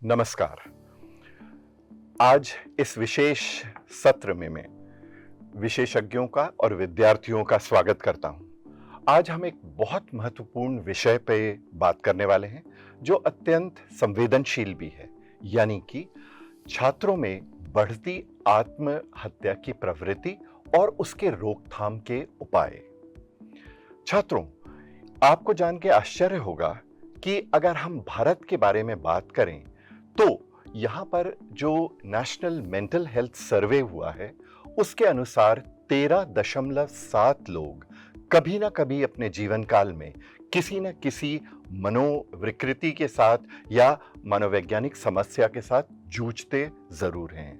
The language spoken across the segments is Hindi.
नमस्कार। आज इस विशेष सत्र में मैं विशेषज्ञों का और विद्यार्थियों का स्वागत करता हूं। आज हम एक बहुत महत्वपूर्ण विषय पे बात करने वाले हैं जो अत्यंत संवेदनशील भी है, यानी कि छात्रों में बढ़ती आत्महत्या की प्रवृत्ति और उसके रोकथाम के उपाय। छात्रों, आपको जान के आश्चर्य होगा कि अगर हम भारत के बारे में बात करें तो यहाँ पर जो नेशनल मेंटल हेल्थ सर्वे हुआ है उसके अनुसार 13.7 लोग कभी ना कभी अपने जीवन काल में किसी न किसी मनोविकृति के साथ या मनोवैज्ञानिक समस्या के साथ जूझते जरूर हैं।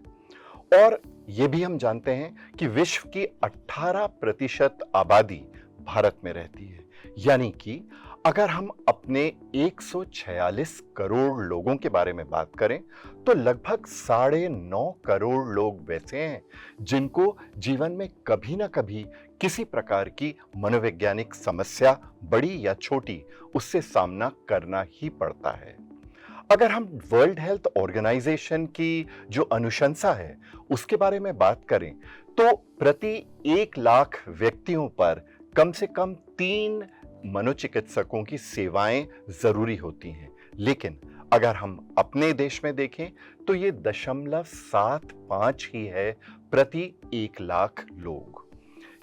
और ये भी हम जानते हैं कि विश्व की 18% आबादी भारत में रहती है, यानी कि अगर हम अपने 146 करोड़ लोगों के बारे में बात करें तो लगभग 9.5 करोड़ लोग वैसे हैं जिनको जीवन में कभी ना कभी किसी प्रकार की मनोवैज्ञानिक समस्या, बड़ी या छोटी, उससे सामना करना ही पड़ता है। अगर हम वर्ल्ड हेल्थ ऑर्गेनाइजेशन की जो अनुशंसा है उसके बारे में बात करें तो प्रति 1 लाख व्यक्तियों पर कम से कम 3 मनोचिकित्सकों की सेवाएं जरूरी होती हैं, लेकिन अगर हम अपने देश में देखें तो ये 0.75 ही है प्रति 1 लाख लोग।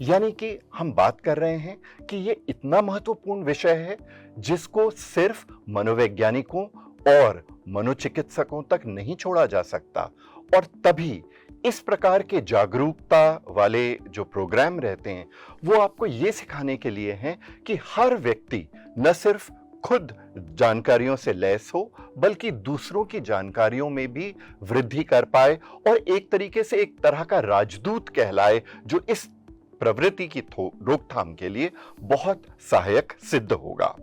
यानी कि हम बात कर रहे हैं कि ये इतना महत्वपूर्ण विषय है जिसको सिर्फ मनोवैज्ञानिकों और मनोचिकित्सकों तक नहीं छोड़ा जा सकता। और तभी इस प्रकार के जागरूकता वाले जो प्रोग्राम रहते हैं वो आपको ये सिखाने के लिए हैं कि हर व्यक्ति न सिर्फ खुद जानकारियों से लैस हो बल्कि दूसरों की जानकारियों में भी वृद्धि कर पाए और एक तरीके से एक तरह का राजदूत कहलाए जो इस प्रवृत्ति की रोकथाम के लिए बहुत सहायक सिद्ध होगा।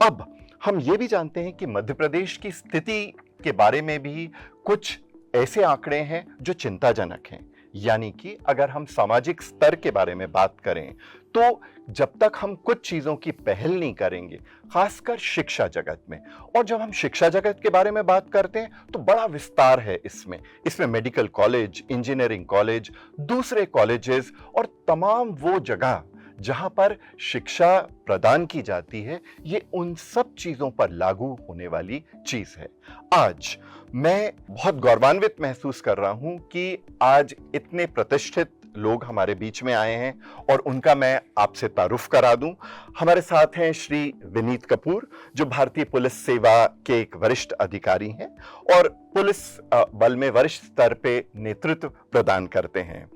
अब हम ये भी जानते हैं कि मध्य प्रदेश की स्थिति के बारे में भी कुछ ऐसे आंकड़े हैं जो चिंताजनक हैं। यानी कि अगर हम सामाजिक स्तर के बारे में बात करें तो जब तक हम कुछ चीजों की पहल नहीं करेंगे, खासकर शिक्षा जगत में, और जब हम शिक्षा जगत के बारे में बात करते हैं तो बड़ा विस्तार है इसमें मेडिकल कॉलेज, इंजीनियरिंग कॉलेज, दूसरे कॉलेजेस और तमाम वो जगह जहां पर शिक्षा प्रदान की जाती है, ये उन सब चीजों पर लागू होने वाली चीज है। आज मैं बहुत गौरवान्वित महसूस कर रहा हूं कि आज इतने प्रतिष्ठित लोग हमारे बीच में आए हैं और उनका मैं आपसे तारुफ करा दूं। हमारे साथ हैं श्री विनीत कपूर जो भारतीय पुलिस सेवा के एक वरिष्ठ अधिकारी हैं और पुलिस बल में वरिष्ठ स्तर पे नेतृत्व प्रदान करते हैं।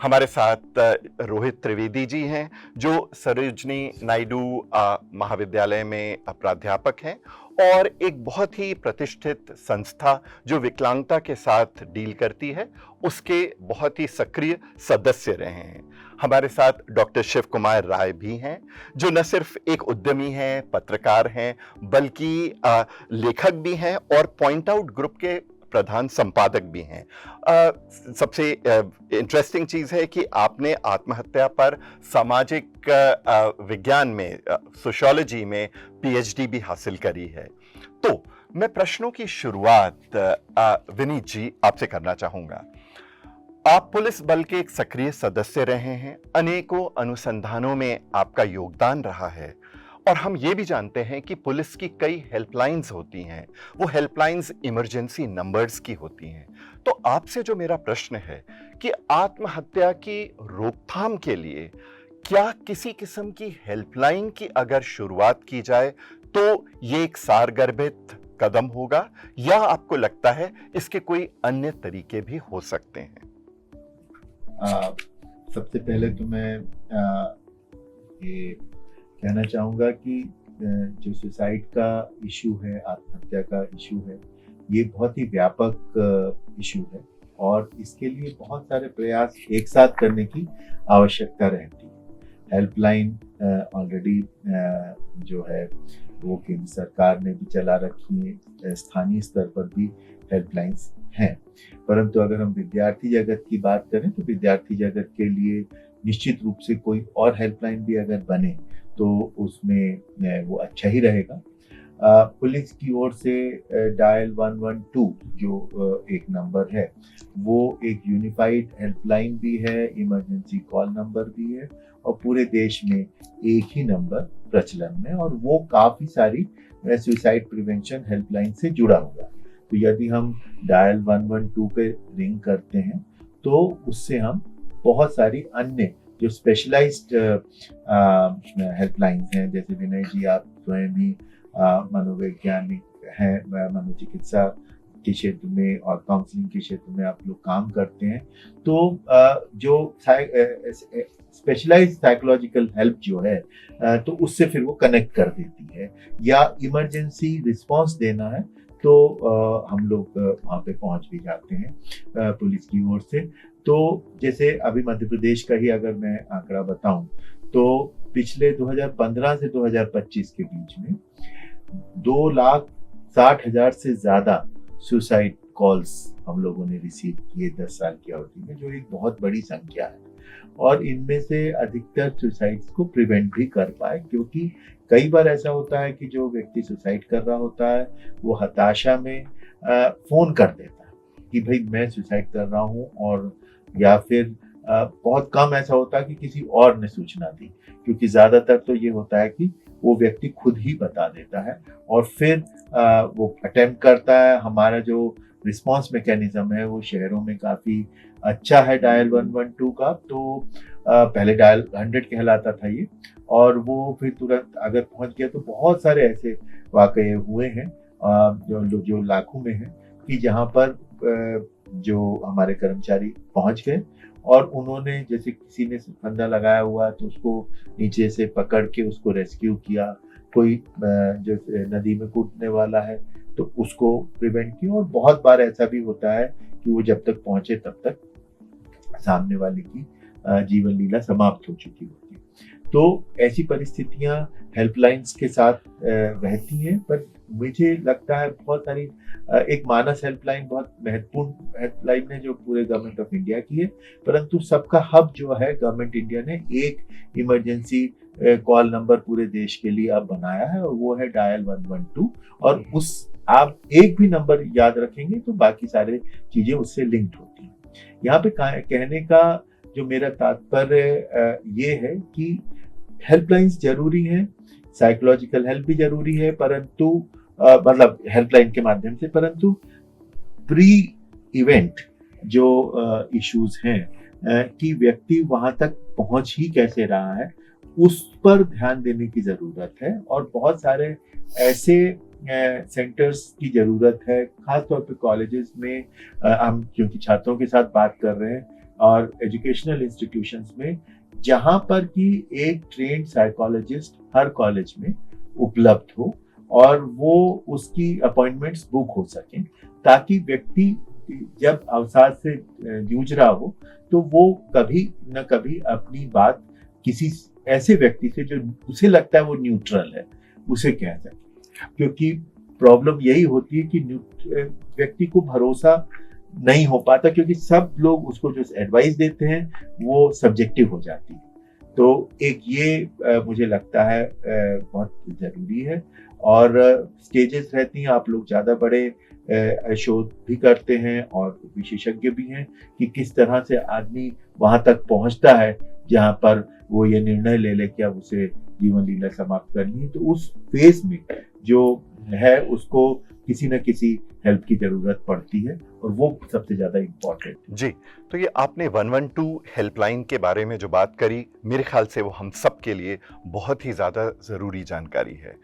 हमारे साथ रोहित त्रिवेदी जी हैं जो सरोजनी नायडू महाविद्यालय में प्राध्यापक हैं और एक बहुत ही प्रतिष्ठित संस्था जो विकलांगता के साथ डील करती है उसके बहुत ही सक्रिय सदस्य रहे हैं। हमारे साथ डॉक्टर शिव कुमार राय भी हैं जो न सिर्फ एक उद्यमी हैं, पत्रकार हैं, बल्कि लेखक भी हैं और पॉइंट आउट ग्रुप के प्रधान संपादक भी हैं। सबसे इंटरेस्टिंग चीज है कि आपने आत्महत्या पर सामाजिक विज्ञान में, सोशियोलॉजी में पीएचडी भी हासिल करी है। तो मैं प्रश्नों की शुरुआत विनीत जी आपसे करना चाहूंगा। आप पुलिस बल के एक सक्रिय सदस्य रहे हैं, अनेकों अनुसंधानों में आपका योगदान रहा है और हम ये भी जानते हैं कि पुलिस की कई हेल्पलाइंस होती हैं, वो हेल्पलाइंस इमरजेंसी नंबर्स की होती हैं। तो आपसे जो मेरा प्रश्न है कि आत्महत्या की रोकथाम के लिए क्या किसी किस्म की हेल्पलाइन की अगर शुरुआत की जाए तो ये एक सारगर्भित कदम होगा या आपको लगता है इसके कोई अन्य तरीके भी हो सकते हैं? सबसे पहले तो मैं ये कहना चाहूँगा कि जो सुसाइड का इशू है, आत्महत्या का इशू है, ये बहुत ही व्यापक इशू है और इसके लिए बहुत सारे प्रयास एक साथ करने की आवश्यकता रहती है। हेल्पलाइन ऑलरेडी जो है वो केंद्र सरकार ने भी चला रखी है, स्थानीय स्तर पर भी हेल्पलाइंस हैं। परंतु अगर हम विद्यार्थी जगत की बात करें तो विद्यार्थी जगत के लिए निश्चित रूप से कोई और हेल्पलाइन भी अगर बने तो उसमें वो अच्छा ही रहेगा। पुलिस की ओर से डायल 112 जो एक नंबर है, वो एक यूनिफाइड हेल्पलाइन भी है, इमरजेंसी कॉल नंबर भी है, और पूरे देश में एक ही नंबर प्रचलन में, और वो काफ़ी सारी सुसाइड प्रिवेंशन हेल्पलाइन से जुड़ा हुआ है। तो यदि हम डायल 112 पे रिंग करते हैं तो उससे हम बहुत सारी अन्य जो स्पेशलाइज्ड हेल्पलाइंस हैं, जैसे विनय जी आप स्वयं ही मनोवैज्ञानिक हैं, मनोचिकित्सा के क्षेत्र में और काउंसलिंग के क्षेत्र में आप लोग काम करते हैं, तो जो स्पेशलाइज्ड साइकोलॉजिकल हेल्प जो है तो उससे फिर वो कनेक्ट कर देती है, या इमरजेंसी रिस्पांस देना है तो हम लोग वहाँ पे पहुँच भी जाते हैं पुलिस की ओर से। तो जैसे अभी मध्य प्रदेश का ही अगर मैं आंकड़ा बताऊं तो पिछले 2015 से 2025 के बीच में 2,60,000 से ज्यादा सुसाइड कॉल्स हम लोगों ने रिसीव किए 10 साल की अवधि में, जो एक बहुत बड़ी संख्या है। और इनमें से अधिकतर सुसाइड्स को प्रिवेंट भी कर पाए, क्योंकि कई बार ऐसा होता है कि जो व्यक्ति सुसाइड कर रहा होता है वो हताशा में फोन कर देता है कि भाई मैं सुसाइड कर रहा हूँ, और या फिर बहुत कम ऐसा होता है कि किसी और ने सूचना दी, क्योंकि ज्यादातर तो ये होता है कि वो व्यक्ति खुद ही बता देता है और फिर वो अटेम्प्ट करता है। हमारा जो रिस्पांस मैकेनिज्म है वो शहरों में काफी अच्छा है डायल 112 का, तो पहले डायल 100 कहलाता था ये, और वो फिर तुरंत अगर पहुंच गया तो बहुत सारे ऐसे वाकये हुए हैं जो लाखों में हैं कि जहां पर जो हमारे कर्मचारी पहुंच गए और उन्होंने, जैसे किसी ने फंदा लगाया हुआ तो उसको नीचे से पकड़ के उसको रेस्क्यू किया, कोई जो नदी में कूदने वाला है तो उसको प्रिवेंट किया, और बहुत बार ऐसा भी होता है कि वो जब तक पहुंचे तब तक सामने वाले की जीवन लीला समाप्त हो चुकी होती है। तो ऐसी परिस्थितियां हेल्पलाइंस के साथ रहती हैं, पर मुझे लगता है बहुत सारी एक मानस हेल्पलाइन बहुत महत्वपूर्ण हेल्पलाइन है जो पूरे गवर्नमेंट ऑफ इंडिया की है, परंतु सबका हब जो है गवर्नमेंट इंडिया ने एक इमरजेंसी कॉल नंबर पूरे देश के लिए अब बनाया है, और वो है डायल 112, और उस आप एक भी नंबर याद रखेंगे तो बाकी सारे चीजें उससे लिंक्ड होती हैं। यहाँ पे कहने का जो मेरा तात्पर्य ये है कि हेल्पलाइंस जरूरी है, साइकोलॉजिकल हेल्प भी जरूरी है, परंतु मतलब हेल्पलाइन के माध्यम से, परंतु प्री इवेंट जो इश्यूज हैं कि व्यक्ति वहां तक पहुंच ही कैसे रहा है उस पर ध्यान देने की जरूरत है, और बहुत सारे ऐसे सेंटर्स की जरूरत है, खासतौर पे कॉलेजेस में हम क्योंकि छात्रों के साथ बात कर रहे हैं, और एजुकेशनल इंस्टीट्यूशंस में जहां पर कि एक ट्रेन्ड साइकोलॉजिस्ट हर कॉलेज में उपलब्ध हो और वो उसकी अपॉइंटमेंट्स बुक हो सकें, ताकि व्यक्ति जब अवसाद से जूझ रहा हो तो वो कभी न कभी अपनी बात किसी ऐसे व्यक्ति से जो उसे लगता है वो न्यूट्रल है उसे कह सके, क्योंकि प्रॉब्लम यही होती है कि व्यक्ति को भरोसा नहीं हो पाता, क्योंकि सब लोग उसको जो एडवाइस देते हैं वो सब्जेक्टिव हो जाती है। तो एक ये मुझे लगता है बहुत जरूरी है, और स्टेजेस रहती हैं, आप लोग ज़्यादा बड़े शोध भी करते हैं और विशेषज्ञ भी हैं कि किस तरह से आदमी वहां तक पहुंचता है जहां पर वो ये निर्णय ले ले कि अब उसे जीवन लीला समाप्त करनी है। तो उस फेज में जो है उसको किसी न किसी हेल्प की जरूरत पड़ती है, और वो सबसे ज्यादा इम्पोर्टेंट है। जी, तो ये आपने 112 हेल्पलाइन के बारे में जो बात करी, मेरे ख्याल से वो हम सब के लिए बहुत ही ज़्यादा ज़रूरी जानकारी है।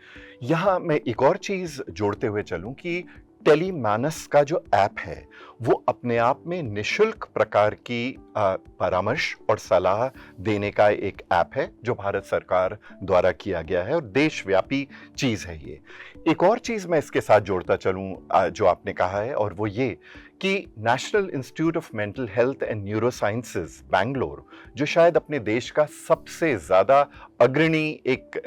यहाँ मैं एक और चीज़ जोड़ते हुए चलूँ कि टेलीमानस का जो ऐप है वो अपने आप में निशुल्क प्रकार की परामर्श और सलाह देने का एक ऐप है जो भारत सरकार द्वारा किया गया है, और देशव्यापी चीज़ है ये। एक और चीज़ मैं इसके साथ जोड़ता चलूँ जो आपने कहा है, और वो ये कि national institute of mental health and neuro sciences Bangalore, जो शायद अपने देश का सबसे ज़्यादा अग्रणी एक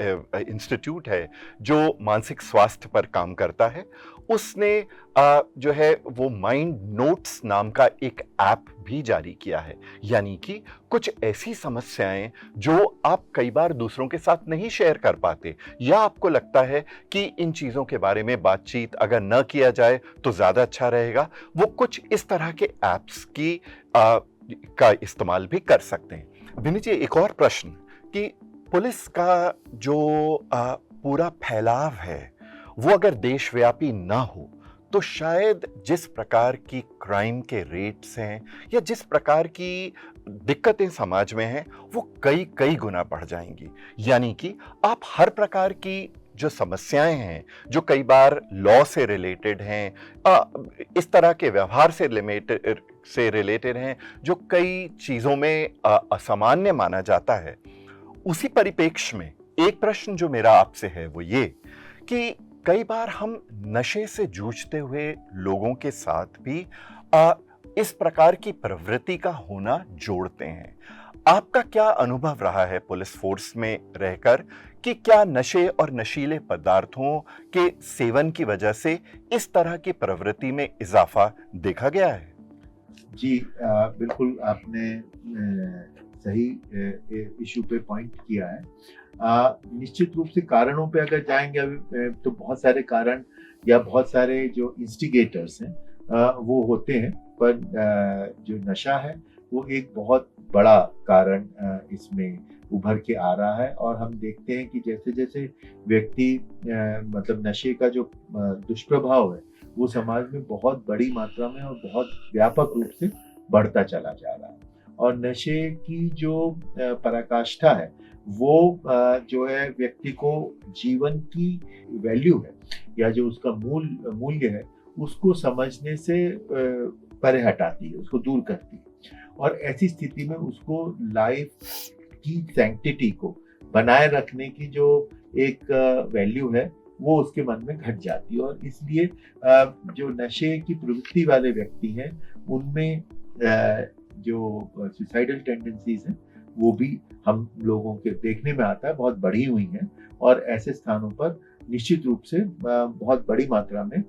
इंस्टीट्यूट है जो मानसिक स्वास्थ्य पर काम करता है, उसने जो है वो माइंड नोट्स नाम का एक ऐप भी जारी किया है। यानी कि कुछ ऐसी समस्याएं जो आप कई बार दूसरों के साथ नहीं शेयर कर पाते, या आपको लगता है कि इन चीज़ों के बारे में बातचीत अगर न किया जाए तो ज़्यादा अच्छा रहेगा, वो कुछ इस तरह के ऐप्स का इस्तेमाल भी कर सकते हैं। विनीत जी, एक और प्रश्न कि पुलिस का जो पूरा फैलाव है वो अगर देशव्यापी ना हो तो शायद जिस प्रकार की क्राइम के रेट्स हैं या जिस प्रकार की दिक्कतें समाज में हैं वो कई कई गुना बढ़ जाएंगी। यानी कि आप हर प्रकार की जो समस्याएं हैं, जो कई बार लॉ से रिलेटेड हैं, इस तरह के व्यवहार से रिलेटेड हैं, जो कई चीज़ों में असामान्य माना जाता है, उसी परिप्रेक्ष्य में एक प्रश्न जो मेरा आपसे है वो ये कि कई बार हम नशे से जूझते हुए लोगों के साथ भी इस प्रकार की प्रवृत्ति का होना जोड़ते हैं। आपका क्या अनुभव रहा है पुलिस फोर्स में रहकर कि क्या नशे और नशीले पदार्थों के सेवन की वजह से इस तरह की प्रवृत्ति में इजाफा देखा गया है? जी, बिल्कुल आपने सही इशू पे पॉइंट किया है। निश्चित रूप से कारणों पे अगर जाएंगे अभी तो बहुत सारे कारण या बहुत सारे जो इंस्टिगेटर्स हैं वो होते हैं, पर जो नशा है वो एक बहुत बड़ा कारण इसमें उभर के आ रहा है। और हम देखते हैं कि जैसे जैसे व्यक्ति मतलब नशे का जो दुष्प्रभाव है वो समाज में बहुत बड़ी मात्रा में और बहुत व्यापक रूप से बढ़ता चला जा रहा है। और नशे की जो पराकाष्ठा है वो जो है व्यक्ति को जीवन की वैल्यू है या जो उसका मूल्य है उसको समझने से परे हटाती है, उसको दूर करती है। और ऐसी स्थिति में उसको लाइफ की सैंक्टिटी को बनाए रखने की जो एक वैल्यू है वो उसके मन में घट जाती है। और इसलिए जो नशे की प्रवृत्ति वाले व्यक्ति हैं उनमें जो सुसाइडल टेंडेंसीज हैं वो भी हम लोगों के देखने में आता है, बहुत बढ़ी हुई हैं। और ऐसे स्थानों पर निश्चित रूप से बहुत बड़ी मात्रा में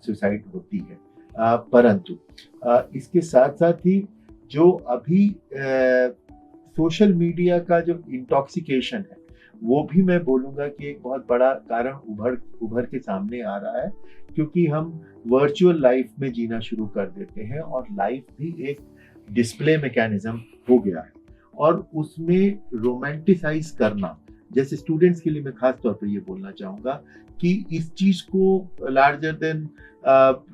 सुसाइड होती है। परंतु इसके साथ साथ ही जो अभी सोशल मीडिया का जो इंटॉक्सिकेशन है वो भी मैं बोलूँगा कि एक बहुत बड़ा कारण उभर के सामने आ रहा है, क्योंकि हम वर्चुअल लाइफ में जीना शुरू कर देते हैं और लाइफ भी एक डिस्प्ले मैकेनिज्म हो गया है। और उसमें रोमांटिसाइज करना, जैसे स्टूडेंट्स के लिए मैं खास तौर पे ये बोलना चाहूँगा कि इस चीज़ को लार्जर देन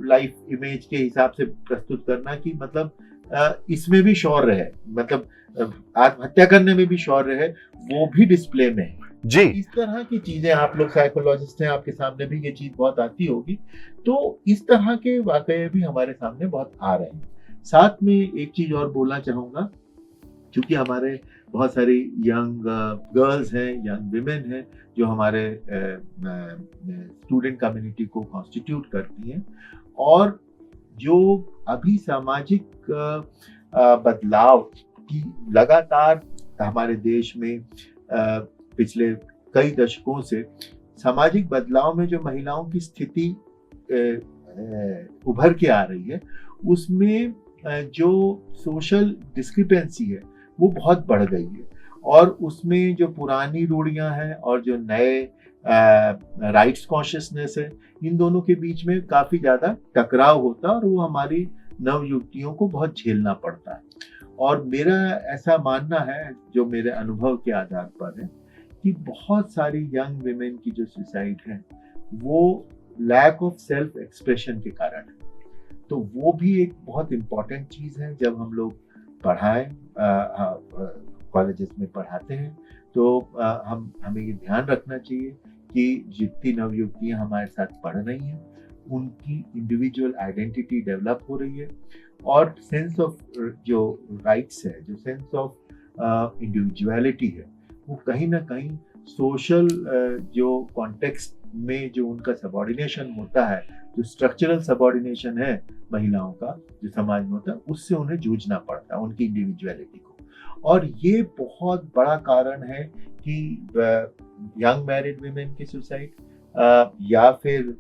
लाइफ इमेज के हिसाब से प्रस्तुत करना कि मतलब इसमें भी शौर्य है, मतलब आत्महत्या करने में भी शौर्य है, वो भी डिस्प्ले में है जी। इस तरह की चीजें, आप लोग साइकोलॉजिस्ट हैं, आपके सामने भी ये चीज बहुत आती होगी। तो इस तरह के वाकये भी हमारे सामने बहुत आ रहे हैं। साथ में एक चीज और बोलना चाहूंगा, क्योंकि हमारे बहुत सारी यंग गर्ल्स हैं, यंग विमेन हैं जो हमारे स्टूडेंट कम्युनिटी को कॉन्स्टिट्यूट करती हैं, और जो अभी सामाजिक बदलाव की लगातार हमारे देश में पिछले कई दशकों से सामाजिक बदलाव में जो महिलाओं की स्थिति उभर के आ रही है, उसमें जो सोशल डिस्क्रिपेंसी है वो बहुत बढ़ गई है। और उसमें जो पुरानी रूढ़ियां हैं और जो नए राइट्स कॉन्शियसनेस है, इन दोनों के बीच में काफी ज्यादा टकराव होता है और वो हमारी नव युवतियों को बहुत झेलना पड़ता है। और मेरा ऐसा मानना है, जो मेरे अनुभव के आधार पर है, कि बहुत सारी यंग विमेन की जो सुसाइड है वो लैक ऑफ सेल्फ एक्सप्रेशन के कारण है। तो वो भी एक बहुत इम्पॉर्टेंट चीज़ है। जब हम लोग पढ़ाएं, कॉलेजेस में पढ़ाते हैं, तो हमें ये ध्यान रखना चाहिए कि जितनी नवयुवतियाँ हमारे साथ पढ़ रही हैं उनकी इंडिविजुअल आइडेंटिटी डेवलप हो रही है, और सेंस ऑफ जो राइट्स है, जो सेंस ऑफ इंडिविजुअलिटी है, वो कहीं ना कहीं सोशल जो कॉन्टेक्स्ट में जो उनका सबॉर्डिनेशन होता है, जो स्ट्रक्चरल सबॉर्डिनेशन है महिलाओं का जो समाज में होता है, उससे उन्हें जूझना पड़ता है, उनकी इंडिविजुअलिटी को। और ये बहुत बड़ा कारण है कि यंग मैरिड विमेन की सुसाइड या फिर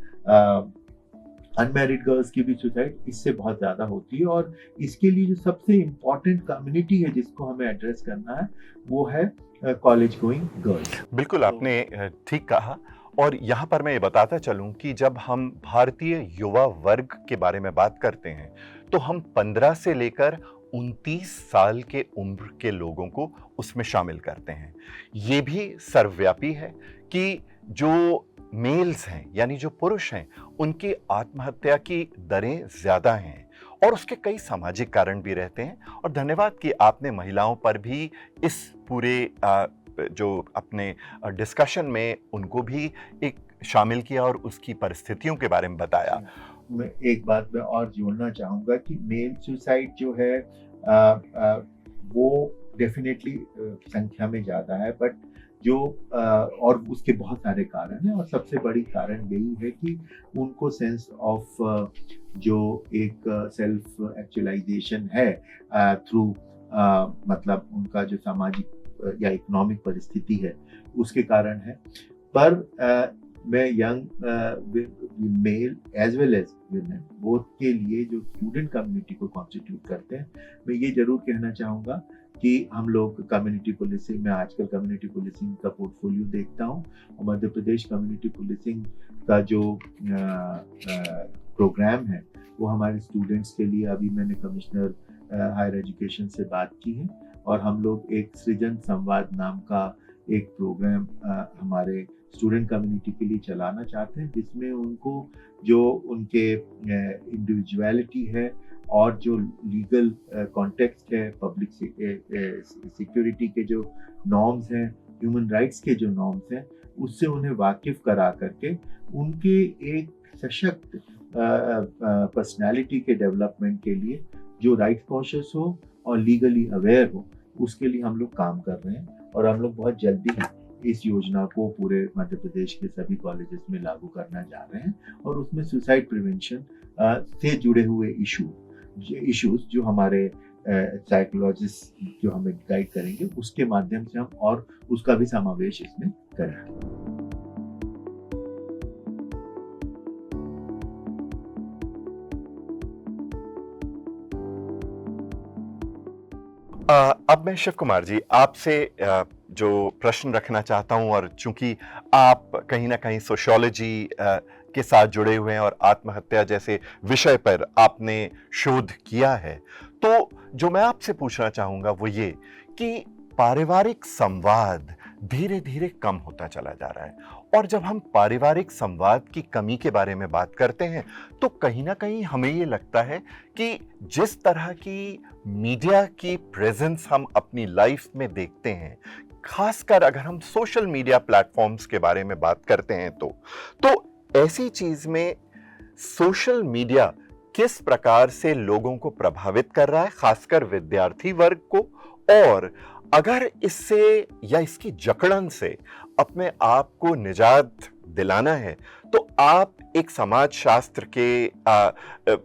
अनमैरिड गर्ल्स की भी सुसाइड इससे बहुत ज़्यादा होती है। और इसके लिए जो सबसे इम्पोर्टेंट कम्युनिटी है जिसको हमें एड्रेस करना है वो है कॉलेज गोइंग गर्ल्स। बिल्कुल आपने ठीक कहा। और यहाँ पर मैं ये बताता चलूं कि जब हम भारतीय युवा वर्ग के बारे में बात करते हैं तो हम 15 से लेकर 29 साल के उम्र के लोगों को उसमें शामिल करते हैं। ये भी सर्वव्यापी है कि जो मेल्स हैं यानी जो पुरुष हैं उनकी आत्महत्या की दरें ज्यादा हैं और उसके कई सामाजिक कारण भी रहते हैं। और धन्यवाद कि आपने महिलाओं पर भी इस पूरे जो अपने डिस्कशन में उनको भी एक शामिल किया और उसकी परिस्थितियों के बारे में बताया। मैं एक बात में और जोड़ना चाहूँगा कि मेल सुसाइड जो है वो डेफिनेटली संख्या में ज़्यादा है, बट जो और उसके बहुत सारे कारण हैं और सबसे बड़ी कारण यही है कि उनको सेंस ऑफ जो एक सेल्फ एक्चुअलाइजेशन है थ्रू मतलब उनका जो सामाजिक या इकोनॉमिक परिस्थिति है उसके कारण है। पर मैं young male as well as women both के लिए जो स्टूडेंट कम्युनिटी को कॉन्स्टिट्यूट करते हैं, मैं ये जरूर कहना चाहूँगा कि हम लोग कम्युनिटी पुलिसिंग में आजकल कम्युनिटी पुलिसिंग का पोर्टफोलियो देखता हूँ और मध्य प्रदेश कम्युनिटी पुलिसिंग का जो प्रोग्राम है वो हमारे स्टूडेंट्स के लिए, अभी मैंने कमिश्नर हायर एजुकेशन से बात की है और हम लोग एक सृजन संवाद नाम का एक प्रोग्राम हमारे स्टूडेंट कम्युनिटी के लिए चलाना चाहते हैं, जिसमें उनको जो उनके इंडिविजुअलिटी है और जो लीगल कॉन्टेक्स्ट है, पब्लिक सिक्योरिटी के जो नॉर्म्स हैं, ह्यूमन राइट्स के जो नॉर्म्स हैं, उससे उन्हें वाकिफ करा करके उनके एक सशक्त पर्सनालिटी के डेवलपमेंट के लिए जो राइट कॉन्शियस हो और लीगली अवेयर हो, उसके लिए हम लोग काम कर रहे हैं। और हम लोग बहुत जल्दी इस योजना को पूरे मध्य प्रदेश के सभी कॉलेजेस में लागू करना जा रहे हैं और उसमें सुसाइड प्रिवेंशन से जुड़े हुए इश्यूज जो हमारे साइकोलॉजिस्ट जो हमें गाइड करेंगे उसके माध्यम से हम और उसका भी समावेश इसमें करेंगे। अब मैं शिव कुमार जी आपसे जो प्रश्न रखना चाहता हूं, और चूंकि आप कहीं ना कहीं सोशियोलॉजी के साथ जुड़े हुए हैं और आत्महत्या जैसे विषय पर आपने शोध किया है, तो जो मैं आपसे पूछना चाहूंगा वो ये कि पारिवारिक संवाद धीरे धीरे कम होता चला जा रहा है। और जब हम पारिवारिक संवाद की कमी के बारे में बात करते हैं तो कहीं ना कहीं हमें ये लगता है कि जिस तरह की मीडिया की प्रेजेंस हम अपनी लाइफ में देखते हैं, खासकर अगर हम सोशल मीडिया प्लेटफॉर्म्स के बारे में बात करते हैं तो ऐसी चीज में सोशल मीडिया किस प्रकार से लोगों को प्रभावित कर रहा है, खासकर विद्यार्थी वर्ग को, और अगर इससे या इसकी जकड़न से अपने आप को निजात दिलाना है तो आप एक समाजशास्त्र के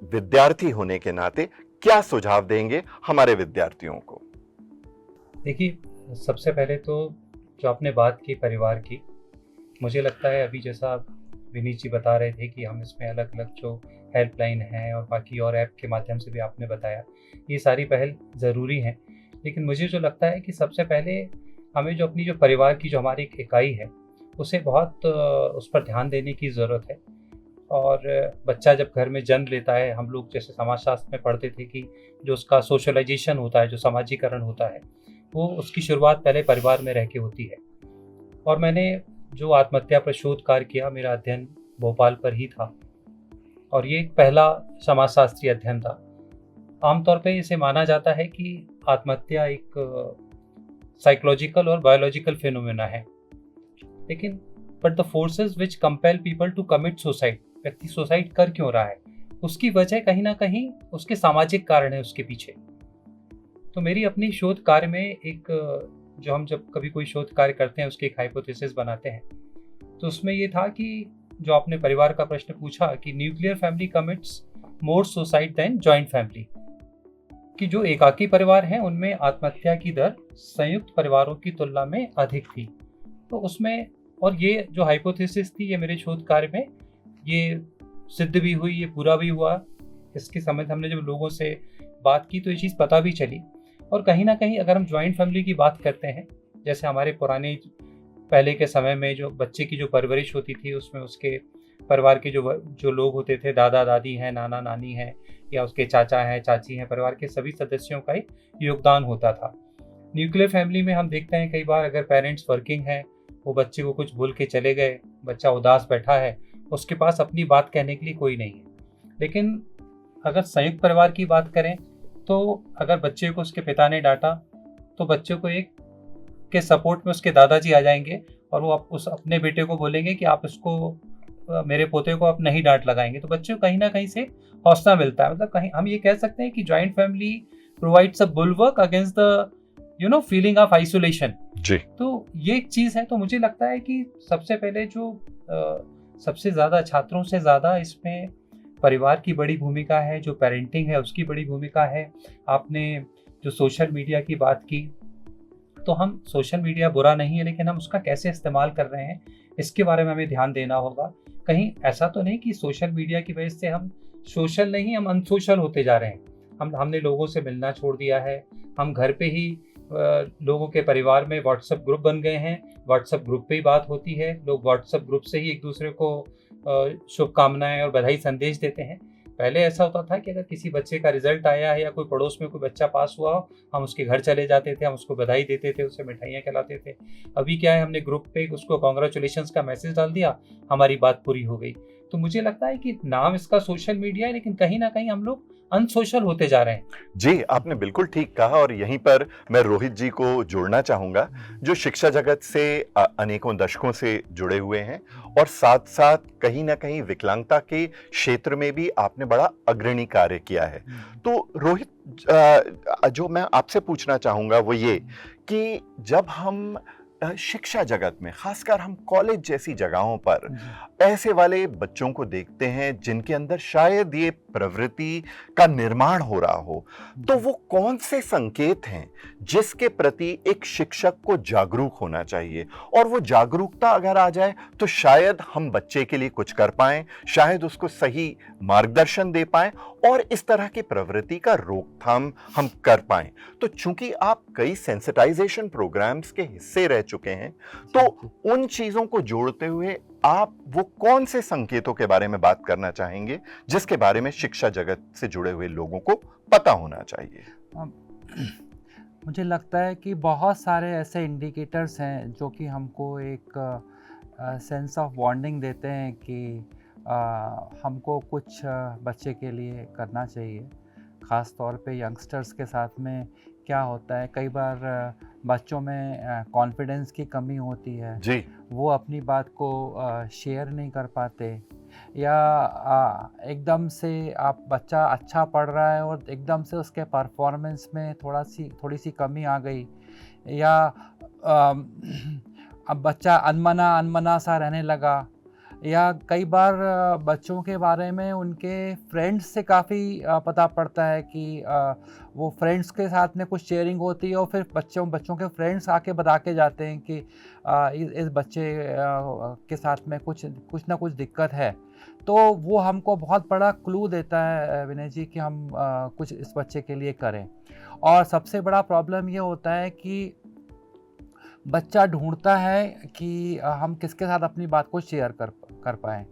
विद्यार्थी होने के नाते क्या सुझाव देंगे हमारे विद्यार्थियों को? देखिए, सबसे पहले तो जो आपने बात की परिवार की, मुझे लगता है अभी जैसा विनीत जी बता रहे थे कि हम इसमें अलग अलग जो हेल्पलाइन है और बाकी और ऐप के माध्यम से भी आपने बताया, ये सारी पहल ज़रूरी हैं। लेकिन मुझे जो लगता है कि सबसे पहले हमें जो अपनी जो परिवार की जो हमारी एक इकाई है उसे बहुत उस पर ध्यान देने की ज़रूरत है। और बच्चा जब घर में जन्म लेता है, हम लोग जैसे समाजशास्त्र में पढ़ते थे कि जो उसका सोशलाइजेशन होता है, जो समाजीकरण होता है, वो उसकी शुरुआत पहले परिवार में रह के होती है। और मैंने जो आत्महत्या पर शोध कार्य किया, मेरा अध्ययन भोपाल पर ही था और ये एक पहला समाजशास्त्रीय अध्ययन था। आमतौर पे इसे माना जाता है कि आत्महत्या एक साइकोलॉजिकल और बायोलॉजिकल फिनोमेना है, लेकिन but the forces which compel people to commit suicide, व्यक्ति सुसाइड कर क्यों रहा है, उसकी वजह कहीं ना कहीं उसके सामाजिक कारण है उसके पीछे। तो मेरी अपनी शोध कार्य में एक जो हम जब कभी कोई शोध कार्य करते हैं उसकी एक हाइपोथेसिस बनाते हैं, तो उसमें ये था कि जो आपने परिवार का प्रश्न पूछा कि न्यूक्लियर फैमिली कमिट्स मोर सुसाइड देन जॉइंट फैमिली, कि जो एकाकी परिवार हैं उनमें आत्महत्या की दर संयुक्त परिवारों की तुलना में अधिक थी। तो उसमें, और ये जो हाइपोथेसिस थी, ये मेरे शोध कार्य में ये सिद्ध भी हुई, ये पूरा भी हुआ। इसके समय हमने जब लोगों से बात की तो ये चीज़ पता भी चली। और कहीं ना कहीं अगर हम जॉइंट फैमिली की बात करते हैं, जैसे हमारे पुराने पहले के समय में जो बच्चे की जो परवरिश होती थी, उसमें उसके परिवार के जो लोग होते थे, दादा दादी हैं, नाना नानी हैं, या उसके चाचा हैं, चाची हैं, परिवार के सभी सदस्यों का ही योगदान होता था। न्यूक्लियर फैमिली में हम देखते हैं कई बार अगर पेरेंट्स वर्किंग हैं, वो बच्चे को कुछ भूल के चले गए, बच्चा उदास बैठा है, उसके पास अपनी बात कहने के लिए कोई नहीं है। लेकिन अगर संयुक्त परिवार की बात करें तो अगर बच्चे को उसके पिता ने डांटा तो बच्चे को एक के सपोर्ट में उसके दादाजी आ जाएंगे और वो उस अपने बेटे को बोलेंगे कि आप इसको, मेरे पोते को आप नहीं डांट लगाएंगे, तो बच्चे को कहीं ना कहीं से हौसला मिलता है। मतलब कहीं हम ये कह सकते हैं कि joint family provides a bulwark against the feeling of isolation. जी। तो ये एक चीज़ है। तो मुझे लगता है कि सबसे पहले जो सबसे ज़्यादा, छात्रों से ज़्यादा इसमें परिवार की बड़ी भूमिका है, जो पेरेंटिंग है उसकी बड़ी भूमिका है। आपने जो सोशल मीडिया की बात की, तो हम सोशल मीडिया बुरा नहीं है, लेकिन हम उसका कैसे इस्तेमाल कर रहे हैं इसके बारे में हमें ध्यान देना होगा। कहीं ऐसा तो नहीं कि सोशल मीडिया की वजह से हम सोशल नहीं, हम अनसोशल होते जा रहे हैं। हमने लोगों से मिलना छोड़ दिया है। हम घर पे ही लोगों के परिवार में व्हाट्सएप ग्रुप बन गए हैं, व्हाट्सएप ग्रुप पे ही बात होती है, लोग व्हाट्सएप ग्रुप से ही एक दूसरे को शुभकामनाएं और बधाई संदेश देते हैं। पहले ऐसा होता था कि अगर किसी बच्चे का रिजल्ट आया है या कोई पड़ोस में कोई बच्चा पास हुआ हो, हम उसके घर चले जाते थे, हम उसको बधाई देते थे, उसे मिठाइयाँ खिलाते थे। अभी क्या है, हमने ग्रुप पे उसको कॉन्ग्रेचुलेशंस का मैसेज डाल दिया, हमारी बात पूरी हो गई। तो मुझे लगता है कि नाम इसका सोशल मीडिया है, लेकिन कहीं ना कहीं हम लोग अनसोशल होते जा रहे हैं। जी, आपने बिल्कुल ठीक कहा और यहीं पर मैं रोहित जी को जोड़ना चाहूंगा, जो शिक्षा जगत से अनेकों दशकों से जुड़े हुए हैं और साथ साथ कहीं ना कहीं विकलांगता के क्षेत्र में भी आपने बड़ा अग्रणी कार्य किया है। तो रोहित, जो मैं आपसे पूछना चाहूंगा वो ये कि जब हम शिक्षा जगत में, खासकर हम कॉलेज जैसी जगहों पर ऐसे वाले बच्चों को देखते हैं जिनके अंदर शायद ये प्रवृत्ति का निर्माण हो रहा हो, तो वो कौन से संकेत हैं जिसके प्रति एक शिक्षक को जागरूक होना चाहिए? और वो जागरूकता अगर आ जाए तो शायद हम बच्चे के लिए कुछ कर पाएं, शायद उसको सही मार्गदर्शन दे पाएं और इस तरह की प्रवृत्ति का रोकथाम हम कर पाएं। तो चूंकि आप कई सेंसिटाइजेशन प्रोग्राम्स के हिस्से रह चुके हैं, तो उन चीजों को जोड़ते हुए आप वो कौन से संकेतों के बारे में बात करना चाहेंगे जिसके बारे में शिक्षा जगत से जुड़े हुए लोगों को पता होना चाहिए? मुझे लगता है कि बहुत सारे ऐसे इंडिकेटर्स हैं जो कि हमको एक सेंस ऑफ बॉन्डिंग देते हैं कि हमको कुछ बच्चे के लिए करना चाहिए। ख़ास तौर पे यंगस्टर्स के साथ में क्या होता है, कई बार बच्चों में कॉन्फिडेंस की कमी होती है जी। वो अपनी बात को शेयर नहीं कर पाते, या एकदम से आप बच्चा अच्छा पढ़ रहा है और एकदम से उसके परफॉर्मेंस में थोड़ी सी कमी आ गई, या अब बच्चा अनमना सा रहने लगा, या कई बार बच्चों के बारे में उनके फ्रेंड्स से काफ़ी पता पड़ता है कि वो फ्रेंड्स के साथ में कुछ शेयरिंग होती है और फिर बच्चों के फ्रेंड्स आके बता के जाते हैं कि इस बच्चे के साथ में कुछ ना कुछ दिक्कत है। तो वो हमको बहुत बड़ा क्लू देता है विनय जी कि हम कुछ इस बच्चे के लिए करें। और सबसे बड़ा प्रॉब्लम ये होता है कि बच्चा ढूंढता है कि हम किसके साथ अपनी बात को शेयर कर पाएँ।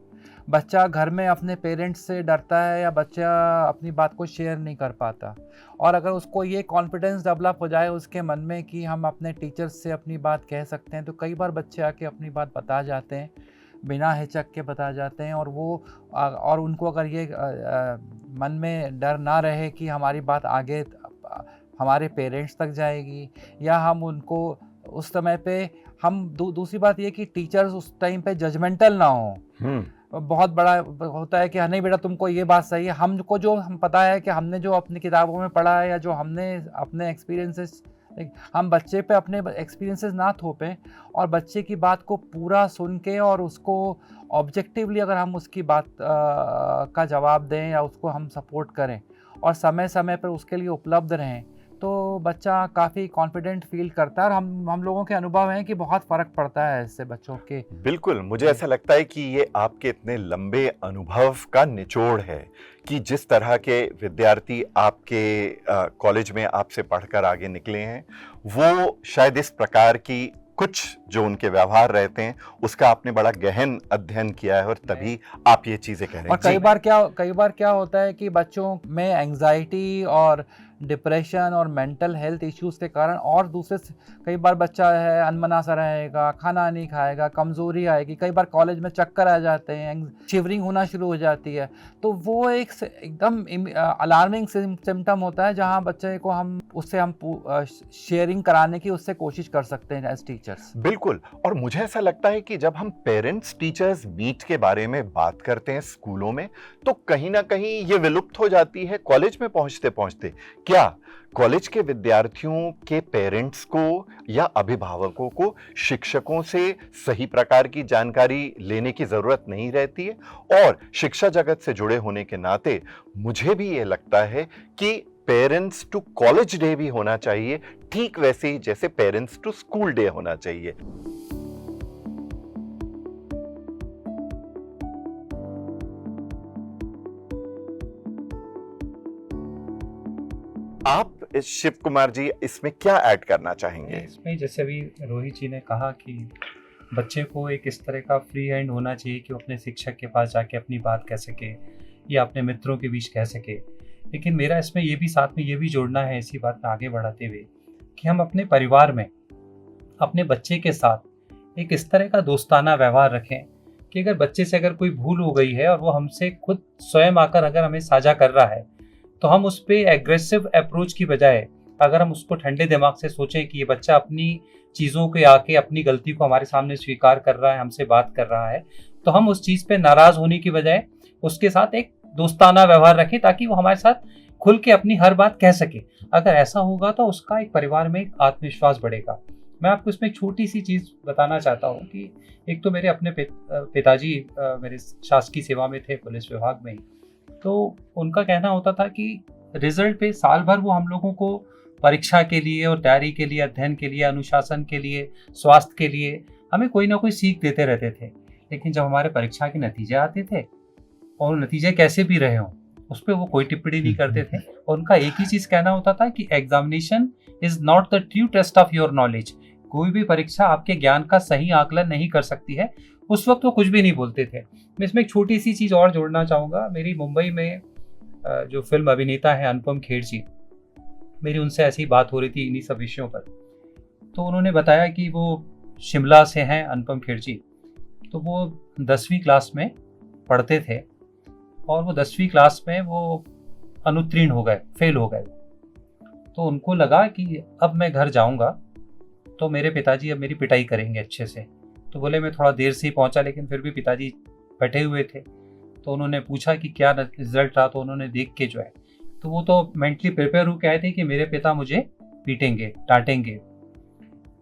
बच्चा घर में अपने पेरेंट्स से डरता है या बच्चा अपनी बात को शेयर नहीं कर पाता, और अगर उसको ये कॉन्फिडेंस डेवलप हो जाए उसके मन में कि हम अपने टीचर्स से अपनी बात कह सकते हैं, तो कई बार बच्चे आके अपनी बात बता जाते हैं, बिना हिचक के बता जाते हैं। और उनको अगर ये मन में डर ना रहे कि हमारी बात आगे हमारे पेरेंट्स तक जाएगी, या हम उनको उस समय पे हम दूसरी बात ये कि टीचर्स उस टाइम पे जजमेंटल ना हो। बहुत बड़ा होता है कि नहीं बेटा तुमको ये बात सही है, हमको जो हम पता है कि हमने जो अपनी किताबों में पढ़ा है या जो हमने अपने एक्सपीरियंसेस, हम बच्चे पे अपने एक्सपीरियंसेस ना थोपें और बच्चे की बात को पूरा सुन के और उसको ऑब्जेक्टिवली अगर हम उसकी बात का जवाब दें या उसको हम सपोर्ट करें और समय समय पर उसके लिए उपलब्ध रहें, तो बच्चा काफ़ी कॉन्फिडेंट फील करता है, और हम लोगों के अनुभव हैं कि बहुत फ़र्क पड़ता है इससे बच्चों के। बिल्कुल, मुझे ऐसा लगता है कि ये आपके इतने लंबे अनुभव का निचोड़ है कि जिस तरह के विद्यार्थी आपके कॉलेज में आपसे पढ़कर आगे निकले हैं, वो शायद इस प्रकार की कुछ जो उनके व्यवहार रहते हैं उसका आपने बड़ा गहन अध्ययन किया है, और तभी आप ये चीजें कह रहे और हैं। कई बार क्या होता है कि बच्चों में एंजाइटी और डिप्रेशन और मेंटल हेल्थ इश्यूज के कारण, और दूसरे कई बार बच्चा है अनमना सा रहेगा, खाना नहीं खाएगा, कमज़ोरी आएगी, कई बार कॉलेज में चक्कर आ जाते हैं, शिवरिंग होना शुरू हो जाती है। तो वो एक एकदम अलार्मिंग सिम्टम होता है, जहाँ बच्चे को हम शेयरिंग कराने की उससे कोशिश कर सकते हैं एज टीचर्स। बिल्कुल, और मुझे ऐसा लगता है कि जब हम पेरेंट्स टीचर्स मीट के बारे में बात करते हैं स्कूलों में, तो कहीं ना कहीं ये विलुप्त हो जाती है कॉलेज में पहुंचते पहुंचते। क्या कॉलेज के विद्यार्थियों के पेरेंट्स को या अभिभावकों को शिक्षकों से सही प्रकार की जानकारी लेने की जरूरत नहीं रहती है? और शिक्षा जगत से जुड़े होने के नाते मुझे भी ये लगता है कि पेरेंट्स टू कॉलेज डे भी होना चाहिए, ठीक वैसे ही जैसे पेरेंट्स टू स्कूल डे होना चाहिए। आप शिव कुमार जी इसमें क्या ऐड करना चाहेंगे? इसमें जैसे अभी रोहित जी ने कहा कि बच्चे को एक इस तरह का फ्री हैंड होना चाहिए कि वो अपने शिक्षक के पास जाके अपनी बात कह सके या अपने मित्रों के बीच कह सके। लेकिन मेरा इसमें ये भी साथ में ये भी जोड़ना है, इसी बात में आगे बढ़ाते हुए, कि हम अपने परिवार में अपने बच्चे के साथ एक इस तरह का दोस्ताना व्यवहार रखें कि अगर बच्चे से अगर कोई भूल हो गई है और वो हमसे खुद स्वयं आकर अगर हमें साझा कर रहा है, तो हम उस पर एग्रेसिव अप्रोच की बजाय अगर हम उसको ठंडे दिमाग से सोचें कि ये बच्चा अपनी चीज़ों के आके अपनी गलती को हमारे सामने स्वीकार कर रहा है, हमसे बात कर रहा है, तो हम उस चीज़ पे नाराज़ होने की बजाय उसके साथ एक दोस्ताना व्यवहार रखें ताकि वो हमारे साथ खुल के अपनी हर बात कह सके। अगर ऐसा होगा तो उसका एक परिवार में एक आत्मविश्वास बढ़ेगा। मैं आपको इसमें एक छोटी सी चीज़ बताना चाहता हूँ कि एक तो मेरे अपने पिताजी मेरे शासकीय सेवा में थे, पुलिस विभाग में ही, तो उनका कहना होता था कि रिजल्ट पे साल भर वो हम लोगों को परीक्षा के लिए और तैयारी के लिए, अध्ययन के लिए, अनुशासन के लिए, स्वास्थ्य के लिए हमें कोई ना कोई सीख देते रहते थे। लेकिन जब हमारे परीक्षा के नतीजे आते थे, और नतीजे कैसे भी रहे हों, उस पर वो कोई टिप्पणी नहीं करते थे। और उनका एक ही चीज़ कहना होता था कि examination is not the true test of your knowledge. कोई भी परीक्षा आपके ज्ञान का सही आकलन नहीं कर सकती है। उस वक्त वो कुछ भी नहीं बोलते थे। मैं इसमें एक छोटी सी चीज़ और जोड़ना चाहूँगा। मेरी मुंबई में जो फिल्म अभिनेता है अनुपम खेर जी, मेरी उनसे ऐसी बात हो रही थी इन्हीं सब विषयों पर। तो उन्होंने बताया कि वो शिमला से हैं, अनुपम खेर जी। तो वो 10वीं क्लास में पढ़ते थे और वो 10वीं क्लास में वो अनुत्तीर्ण हो गए, फेल हो गए। तो उनको लगा कि अब मैं घर जाऊंगा तो मेरे पिताजी अब मेरी पिटाई करेंगे अच्छे से। तो बोले मैं थोड़ा देर से ही पहुंचा, लेकिन फिर भी पिताजी बैठे हुए थे। तो उन्होंने पूछा कि क्या रिजल्ट रहा, तो उन्होंने देख के जो है, तो वो तो मेंटली प्रिपेयर होकर आए थे कि मेरे पिता मुझे पीटेंगे, डांटेंगे।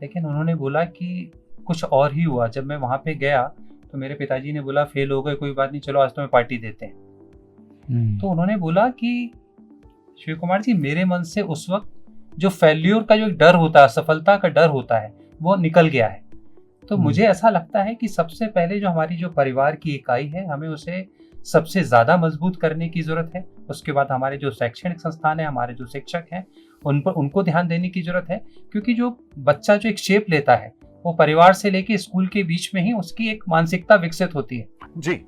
लेकिन उन्होंने बोला कि कुछ और ही हुआ। जब मैं वहाँ पे गया तो मेरे पिताजी ने बोला फेल हो गए, कोई बात नहीं, चलो आज तुम्हें पार्टी देते हैं। तो उन्होंने बोला कि शिव कुमार जी, मेरे मन से उस वक्त जो फेल्यूर का जो एक डर होता है, असफलता का डर होता है, वो निकल गया है। तो मुझे ऐसा लगता है कि सबसे पहले जो हमारी जो परिवार की इकाई है, हमें उसे सबसे ज़्यादा मजबूत करने की ज़रूरत है। उसके बाद हमारे जो शैक्षणिक संस्थान है, हमारे जो शिक्षक हैं, उन पर उनको ध्यान देने की ज़रूरत है। क्योंकि जो बच्चा जो एक शेप लेता है, वो परिवार से लेके स्कूल के बीच में ही उसकी एक मानसिकता विकसित होती है। जी,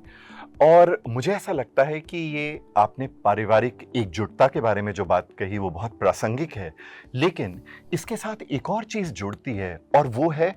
और मुझे ऐसा लगता है कि ये आपने पारिवारिक एकजुटता के बारे में जो बात कही वो बहुत प्रासंगिक है, लेकिन इसके साथ एक और चीज़ जुड़ती है, और वो है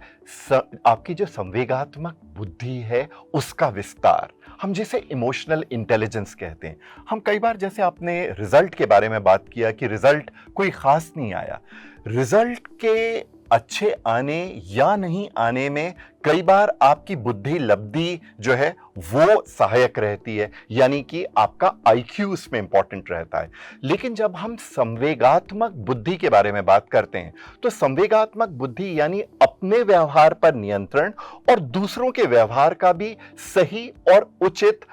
आपकी जो संवेगात्मक बुद्धि है उसका विस्तार, हम जिसे इमोशनल इंटेलिजेंस कहते हैं। हम कई बार, जैसे आपने रिजल्ट के बारे में बात किया कि रिजल्ट कोई खास नहीं आया, रिजल्ट के अच्छे आने या नहीं आने में कई बार आपकी बुद्धि लब्धि जो है वो सहायक रहती है, यानी कि आपका आईक्यू उसमें इंपॉर्टेंट रहता है। लेकिन जब हम संवेगात्मक बुद्धि के बारे में बात करते हैं, तो संवेगात्मक बुद्धि यानी अपने व्यवहार पर नियंत्रण और दूसरों के व्यवहार का भी सही और उचित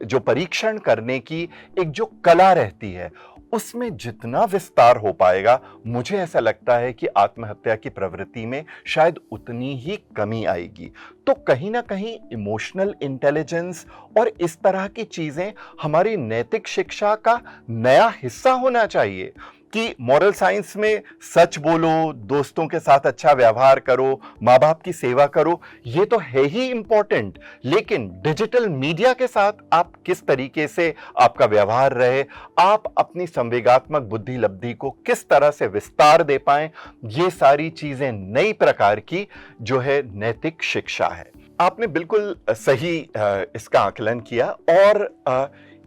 जो परीक्षण करने की एक जो कला रहती है, उसमें जितना विस्तार हो पाएगा, मुझे ऐसा लगता है कि आत्महत्या की प्रवृत्ति में शायद उतनी ही कमी आएगी। तो कहीं ना कहीं इमोशनल इंटेलिजेंस और इस तरह की चीजें हमारी नैतिक शिक्षा का नया हिस्सा होना चाहिए कि मॉरल साइंस में सच बोलो, दोस्तों के साथ अच्छा व्यवहार करो, माँ बाप की सेवा करो, ये तो है ही इंपॉर्टेंट। लेकिन डिजिटल मीडिया के साथ आप किस तरीके से आपका व्यवहार रहे, आप अपनी संवेगात्मक बुद्धि लब्धि को किस तरह से विस्तार दे पाएं, ये सारी चीजें नई प्रकार की जो है नैतिक शिक्षा है। आपने बिल्कुल सही इसका आकलन किया। और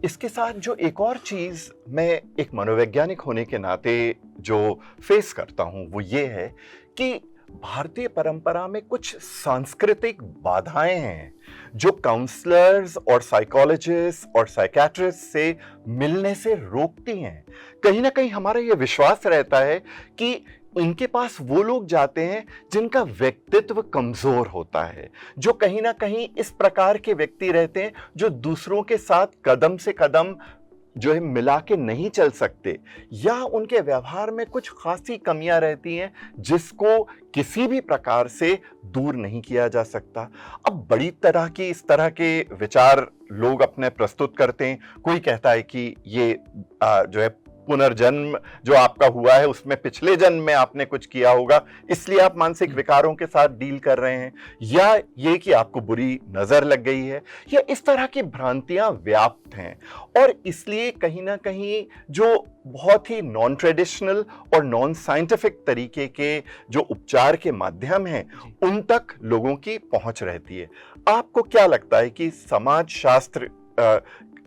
इसके साथ जो एक और चीज मैं एक मनोवैज्ञानिक होने के नाते जो फेस करता हूं वो ये है कि भारतीय परंपरा में कुछ सांस्कृतिक बाधाएं हैं जो काउंसलर्स और साइकोलॉजिस्ट और साइकियाट्रिस्ट से मिलने से रोकती हैं। कहीं ना कहीं हमारा ये विश्वास रहता है कि इनके पास वो लोग जाते हैं जिनका व्यक्तित्व कमजोर होता है, जो कहीं ना कहीं इस प्रकार के व्यक्ति रहते हैं जो दूसरों के साथ कदम से कदम जो है मिला के नहीं चल सकते, या उनके व्यवहार में कुछ खासी कमियां रहती हैं जिसको किसी भी प्रकार से दूर नहीं किया जा सकता। अब बड़ी तरह की इस तरह के विचार लोग अपने प्रस्तुत करते हैं। कोई कहता है कि ये जो है पुनर्जन्म जो आपका हुआ है उसमें पिछले जन्म में आपने कुछ किया होगा, इसलिए आप मानसिक विकारों के साथ डील कर रहे हैं, या ये कि आपको बुरी नजर लग गई है, या इस तरह की भ्रांतियां व्याप्त हैं। और इसलिए कहीं ना कहीं जो बहुत ही नॉन ट्रेडिशनल और नॉन साइंटिफिक तरीके के जो उपचार के माध्यम हैं उन तक लोगों की पहुंच रहती है। आपको क्या लगता है कि समाज शास्त्र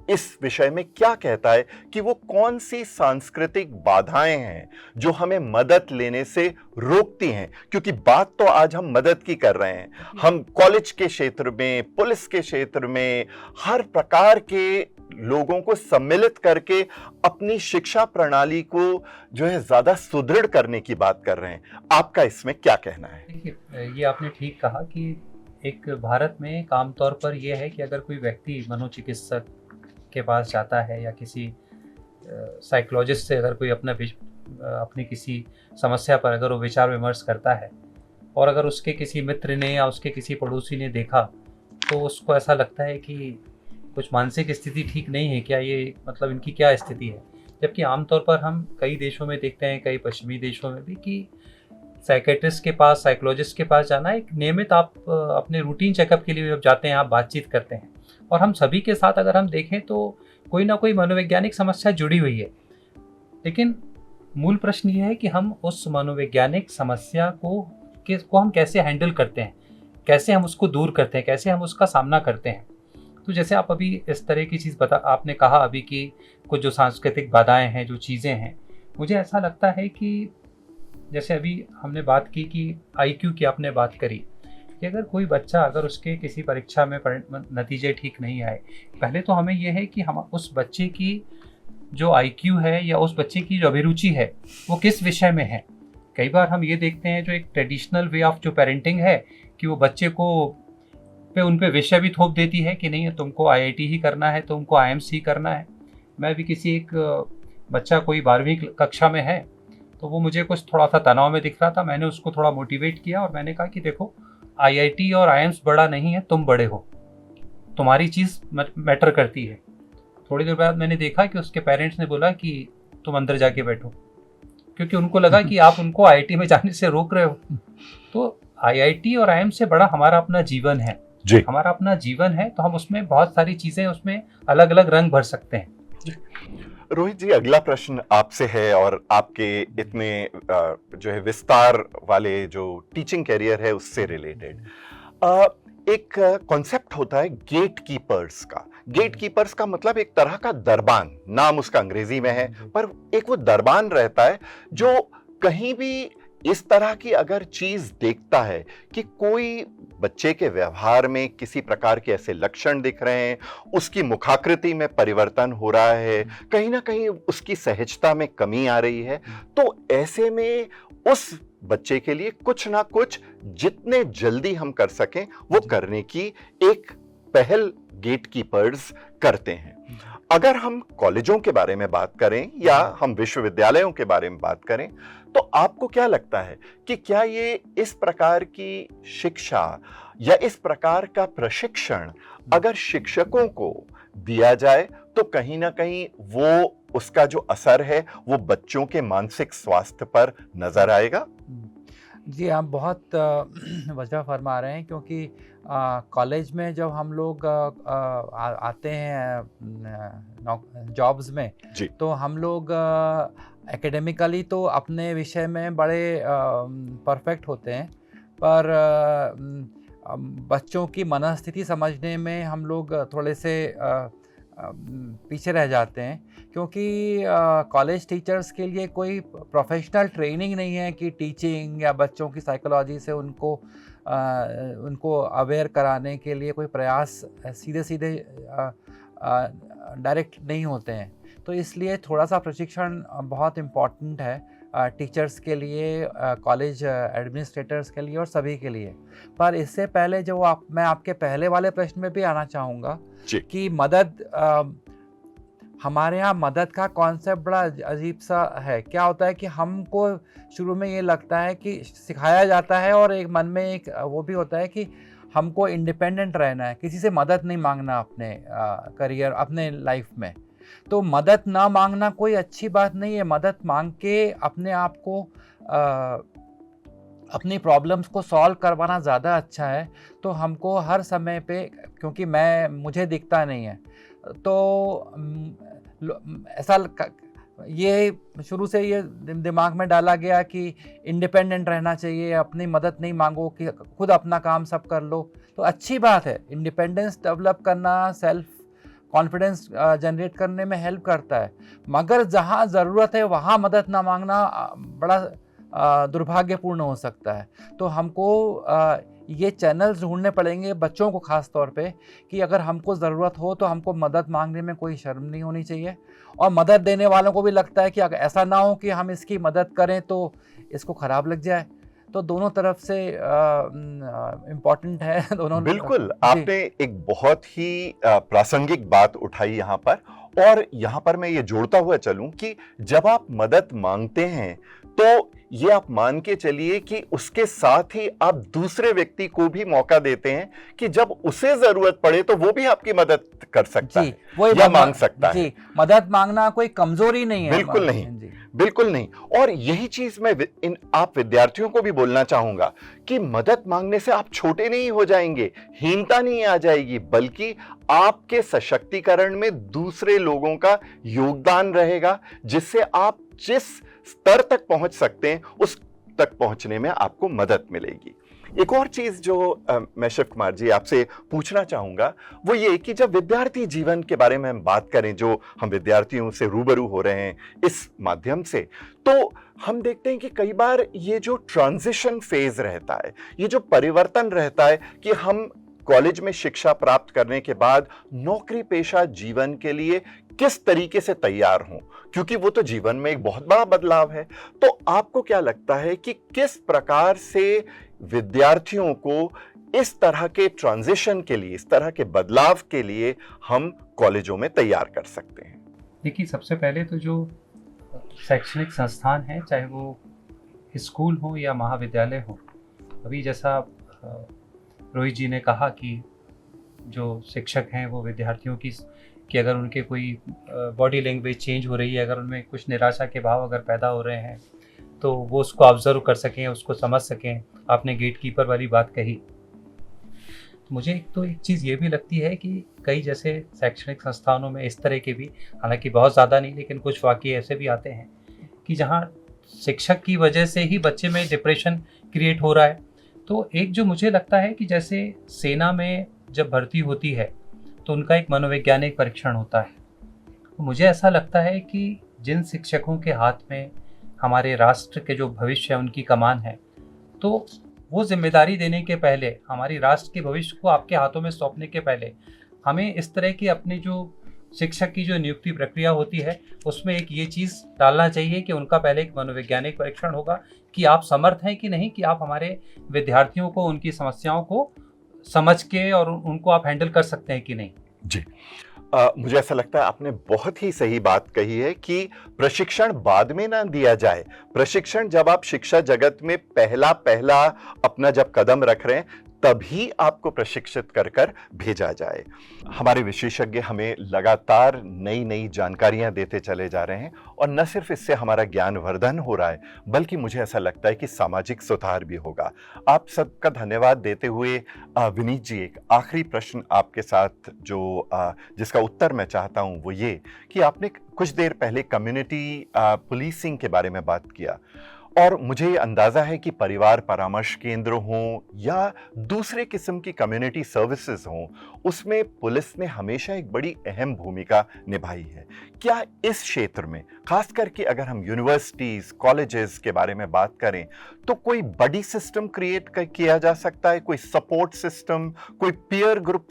इस विषय में क्या कहता है कि वो कौन सी सांस्कृतिक बाधाएं हैं जो हमें मदद लेने से रोकती हैं? क्योंकि बात तो आज हम मदद की कर रहे हैं, हम कॉलेज के क्षेत्र में, पुलिस के क्षेत्र में, हर प्रकार के लोगों को सम्मिलित करके अपनी शिक्षा प्रणाली को जो है ज्यादा सुदृढ़ करने की बात कर रहे हैं। आपका इसमें क्या कहना है? देखिए, ये आपने ठीक कहा कि एक भारत में आमतौर पर यह है कि अगर कोई व्यक्ति मनोचिकित्सक के पास जाता है या किसी साइकोलॉजिस्ट से अगर कोई अपनी किसी समस्या पर अगर वो विचार विमर्श करता है और अगर उसके किसी मित्र ने या उसके किसी पड़ोसी ने देखा तो उसको ऐसा लगता है कि कुछ मानसिक स्थिति ठीक नहीं है क्या, ये मतलब इनकी क्या स्थिति है। जबकि आमतौर पर हम कई देशों में देखते हैं, कई पश्चिमी देशों में भी, कि साइकेट्रिस्ट के पास, साइकोलॉजिस्ट के पास जाना एक नियमित, आप अपने रूटीन चेकअप के लिए जब जाते हैं आप बातचीत करते हैं। और हम सभी के साथ अगर हम देखें तो कोई ना कोई मनोवैज्ञानिक समस्या जुड़ी हुई है। लेकिन मूल प्रश्न ये है कि हम उस मनोवैज्ञानिक समस्या को हम कैसे हैंडल करते हैं, कैसे हम उसको दूर करते हैं, कैसे हम उसका सामना करते हैं। तो जैसे आप अभी इस तरह की चीज़ आपने कहा अभी कि कुछ जो सांस्कृतिक बाधाएं हैं, जो चीज़ें हैं, मुझे ऐसा लगता है कि जैसे अभी हमने बात की कि IQ की आपने बात करी कि अगर कोई बच्चा, अगर उसके किसी परीक्षा में नतीजे ठीक नहीं आए, पहले तो हमें यह है कि हम उस बच्चे की जो IQ है या उस बच्चे की जो अभिरुचि है वो किस विषय में है। कई बार हम ये देखते हैं जो एक ट्रेडिशनल वे ऑफ जो पेरेंटिंग है कि वो बच्चे को उन पे विषय भी थोप देती है कि नहीं तुमको IIT ही करना है, तुमको IIMS ही करना है। मैं भी किसी एक बच्चा कोई 12वीं कक्षा में है तो वो मुझे कुछ थोड़ा सा तनाव में दिख रहा था, मैंने उसको थोड़ा मोटिवेट किया और मैंने कहा कि देखो IIT और IIMS बड़ा नहीं है, तुम बड़े हो, तुम्हारी चीज़ मैटर करती है। थोड़ी देर बाद मैंने देखा कि उसके पेरेंट्स ने बोला कि तुम अंदर जाके बैठो, क्योंकि उनको लगा कि आप उनको IIT में जाने से रोक रहे हो। तो IIT और IIMS से बड़ा हमारा अपना जीवन है जी। हमारा अपना जीवन है, तो हम उसमें बहुत सारी चीज़ें उसमें अलग अलग रंग भर सकते हैं। रोहित जी, अगला प्रश्न आपसे है और आपके इतने जो है विस्तार वाले जो टीचिंग कैरियर है उससे रिलेटेड। एक कॉन्सेप्ट होता है गेट कीपर्स का। गेट कीपर्स का मतलब एक तरह का दरबान, नाम उसका अंग्रेजी में है, पर एक वो दरबान रहता है जो कहीं भी इस तरह की अगर चीज देखता है कि कोई बच्चे के व्यवहार में किसी प्रकार के ऐसे लक्षण दिख रहे हैं, उसकी मुखाकृति में परिवर्तन हो रहा है, कहीं ना कहीं उसकी सहजता में कमी आ रही है, तो ऐसे में उस बच्चे के लिए कुछ ना कुछ जितने जल्दी हम कर सकें वो करने की एक पहल गेटकीपर्स करते हैं। अगर हम कॉलेजों के बारे में बात करें या हम विश्वविद्यालयों के बारे में बात करें, तो आपको क्या लगता है कि क्या ये इस प्रकार की शिक्षा या इस प्रकार का प्रशिक्षण अगर शिक्षकों को दिया जाए तो कहीं ना कहीं वो उसका जो असर है वो बच्चों के मानसिक स्वास्थ्य पर नजर आएगा? जी, आप बहुत वजह फरमा रहे हैं, क्योंकि कॉलेज में जब हम लोग आते हैं जॉब्स में, जी। तो हम लोग एकेडमिकली तो अपने विषय में बड़े परफेक्ट होते हैं, पर बच्चों की मनस्थिति समझने में हम लोग थोड़े से पीछे रह जाते हैं, क्योंकि कॉलेज टीचर्स के लिए कोई प्रोफेशनल ट्रेनिंग नहीं है कि टीचिंग या बच्चों की साइकोलॉजी से उनको अवेयर कराने के लिए कोई प्रयास सीधे सीधे डायरेक्ट नहीं होते हैं। तो इसलिए थोड़ा सा प्रशिक्षण बहुत इम्पॉर्टेंट है टीचर्स के लिए, कॉलेज एडमिनिस्ट्रेटर्स के लिए और सभी के लिए। पर इससे पहले जो मैं आपके पहले वाले प्रश्न में भी आना चाहूँगा कि मदद, हमारे यहाँ मदद का कॉन्सेप्ट बड़ा अजीब सा है। क्या होता है कि हमको शुरू में ये लगता है कि सिखाया जाता है और एक मन में एक वो भी होता है कि हमको इंडिपेंडेंट रहना है, किसी से मदद नहीं मांगना अपने करियर, अपने लाइफ में। तो मदद ना मांगना कोई अच्छी बात नहीं है। मदद मांग के अपने आप को अपनी प्रॉब्लम्स को सॉल्व करवाना ज़्यादा अच्छा है। तो हमको हर समय पे, क्योंकि मुझे दिखता नहीं है, तो ऐसा ये शुरू से ये दिमाग में डाला गया कि इंडिपेंडेंट रहना चाहिए, अपनी मदद नहीं मांगो, कि खुद अपना काम सब कर लो। तो अच्छी बात है, इंडिपेंडेंस डेवलप करना सेल्फ कॉन्फिडेंस जनरेट करने में हेल्प करता है, मगर जहाँ ज़रूरत है वहाँ मदद ना मांगना बड़ा दुर्भाग्यपूर्ण हो सकता है। तो हमको ये चैनल्स ढूंढने पड़ेंगे बच्चों को ख़ास तौर पे, कि अगर हमको ज़रूरत हो तो हमको मदद मांगने में कोई शर्म नहीं होनी चाहिए, और मदद देने वालों को भी लगता है कि अगर ऐसा ना हो कि हम इसकी मदद करें तो इसको ख़राब लग जाए। तो दोनों तरफ से इम्पॉर्टेंट है दोनों। बिल्कुल, आपने एक बहुत ही प्रासंगिक बात उठाई यहाँ पर, और यहाँ पर मैं ये जोड़ता हुआ चलूं कि जब आप मदद मांगते हैं तो ये आप मान के चलिए कि उसके साथ ही आप दूसरे व्यक्ति को भी मौका देते हैं कि जब उसे जरूरत पड़े तो वो भी आपकी मदद कर सकता है या मांग सकता है। जी, मदद मांगना कोई कमजोरी नहीं है। बिल्कुल नहीं, बिल्कुल नहीं। और यही चीज मैं आप विद्यार्थियों को भी बोलना चाहूंगा कि मदद मांगने से आप छोटे नहीं हो जाएंगे, हीनता नहीं आ जाएगी, बल्कि आपके सशक्तिकरण में दूसरे लोगों का योगदान रहेगा, जिससे आप जिस स्तर तक पहुंच सकते हैं उस तक पहुंचने में आपको मदद मिलेगी। एक और चीज जो मैं शिव कुमार जी आपसे पूछना चाहूंगा वो ये कि जब विद्यार्थी जीवन के बारे में हम बात करें, जो हम विद्यार्थियों से रूबरू हो रहे हैं इस माध्यम से, तो हम देखते हैं कि कई बार ये जो ट्रांजिशन फेज रहता है, ये जो परिवर्तन रहता है कि हम कॉलेज में शिक्षा प्राप्त करने के बाद नौकरी पेशा जीवन के लिए किस तरीके से तैयार हों, क्योंकि वो तो जीवन में एक बहुत बड़ा बदलाव है। तो आपको क्या लगता है कि किस प्रकार से विद्यार्थियों को इस तरह के ट्रांजिशन के लिए, इस तरह के बदलाव के लिए हम कॉलेजों में तैयार कर सकते हैं? देखिए, सबसे पहले तो जो शैक्षणिक संस्थान है, चाहे वो स्कूल हो या महाविद्यालय हो, अभी जैसा रोहित जी ने कहा कि जो शिक्षक हैं वो विद्यार्थियों कि अगर उनके कोई बॉडी लैंग्वेज चेंज हो रही है, अगर उनमें कुछ निराशा के भाव अगर पैदा हो रहे हैं, तो वो उसको ऑब्जर्व कर सकें, उसको समझ सकें। आपने गेटकीपर वाली बात कही, तो मुझे एक चीज़ ये भी लगती है कि कई जैसे शैक्षणिक संस्थानों में इस तरह के भी, हालांकि बहुत ज़्यादा नहीं, लेकिन कुछ वाक़ये ऐसे भी आते हैं कि जहाँ शिक्षक की वजह से ही बच्चे में डिप्रेशन क्रिएट हो रहा है। तो एक जो मुझे लगता है कि जैसे सेना में जब भर्ती होती है तो उनका एक मनोवैज्ञानिक परीक्षण होता है। तो मुझे ऐसा लगता है कि जिन शिक्षकों के हाथ में हमारे राष्ट्र के जो भविष्य है उनकी कमान है, तो वो जिम्मेदारी देने के पहले, हमारी राष्ट्र के भविष्य को आपके हाथों में सौंपने के पहले, हमें इस तरह की अपनी जो शिक्षक की जो नियुक्ति प्रक्रिया होती है उसमें एक ये चीज़ डालना चाहिए कि उनका पहले एक मनोवैज्ञानिक परीक्षण होगा कि आप समर्थ हैं कि नहीं, कि आप हमारे विद्यार्थियों को उनकी समस्याओं को समझ के और उनको आप हैंडल कर सकते हैं कि नहीं। जी, मुझे ऐसा लगता है आपने बहुत ही सही बात कही है कि प्रशिक्षण बाद में ना दिया जाए। प्रशिक्षण जब आप शिक्षा जगत में पहला पहला अपना जब कदम रख रहे हैं तभी आपको प्रशिक्षित कर कर भेजा जाए। हमारे विशेषज्ञ हमें लगातार नई नई जानकारियां देते चले जा रहे हैं और न सिर्फ इससे हमारा ज्ञानवर्धन हो रहा है बल्कि मुझे ऐसा लगता है कि सामाजिक सुधार भी होगा। आप सबका धन्यवाद देते हुए विनीत जी, एक आखिरी प्रश्न आपके साथ जो जिसका उत्तर मैं चाहता हूं वो ये कि आपने कुछ देर पहले कम्युनिटी पुलिसिंग के बारे में बात किया और मुझे ये अंदाजा है कि परिवार परामर्श केंद्र हों या दूसरे किस्म की कम्युनिटी सर्विसेज हों, उसमें पुलिस ने हमेशा एक बड़ी अहम भूमिका निभाई है। क्या इस क्षेत्र में, खास करके अगर हम यूनिवर्सिटीज कॉलेजेस के बारे में बात करें, तो कोई बड़ी सिस्टम क्रिएट किया जा सकता है, कोई सपोर्ट सिस्टम, कोई पीयर ग्रुप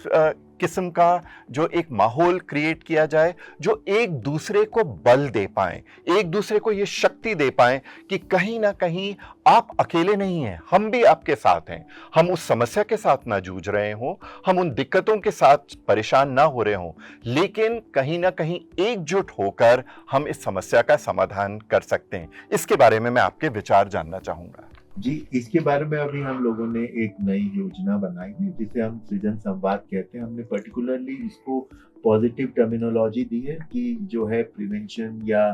किस्म का जो एक माहौल क्रिएट किया जाए जो एक दूसरे को बल दे पाए, एक दूसरे को ये शक्ति दे पाए कि कहीं ना कहीं आप अकेले नहीं हैं, हम भी आपके साथ हैं। हम उस समस्या के साथ ना जूझ रहे हों, हम उन दिक्कतों के साथ परेशान ना हो रहे हों, लेकिन कहीं ना कहीं एकजुट होकर हम इस समस्या का समाधान कर सकते हैं। इसके बारे में मैं आपके विचार जानना चाहूंगा। जी, इसके बारे में अभी हम लोगों ने एक नई योजना बनाई है जिसे हम सृजन संवाद कहते हैं। हमने पर्टिकुलरली इसको पॉजिटिव टर्मिनोलॉजी दी है कि जो है प्रिवेंशन या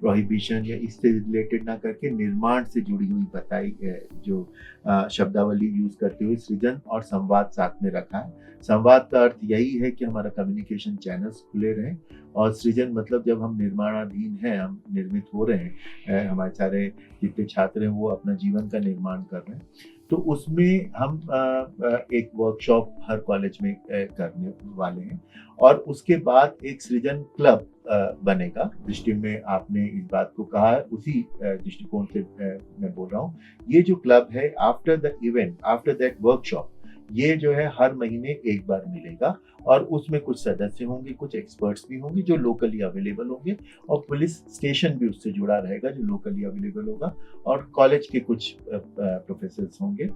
प्रोहिबिशन या इससे रिलेटेड ना करके निर्माण से जुड़ी हुई बताई जो शब्दावली यूज करते हुए सृजन और संवाद साथ में रखा है। संवाद का अर्थ यही है कि हमारा कम्युनिकेशन चैनल्स खुले रहें और सृजन मतलब जब हम निर्माणाधीन हैं, हम निर्मित हो रहे हैं, हमारे सारे जितने छात्र हैं वो अपना जीवन का निर्माण कर रहे हैं, तो उसमें हम एक वर्कशॉप हर कॉलेज में करने वाले हैं और उसके बाद एक सृजन क्लब बनेगा। दृष्टि में आपने इस बात को कहा है, उसी दृष्टिकोण से मैं बोल रहा हूँ। ये जो क्लब है after the event, after that workshop, ये जो है हर महीने एक बार मिलेगा और उसमें कुछ सदस्य होंगे, कुछ एक्सपर्ट्स भी होंगे जो लोकली अवेलेबल होंगे और पुलिस स्टेशन भी उससे जुड़ा रहेगा जो लोकली अवेलेबल होगा और कॉलेज के कुछ प्रोफेसर्स होंगे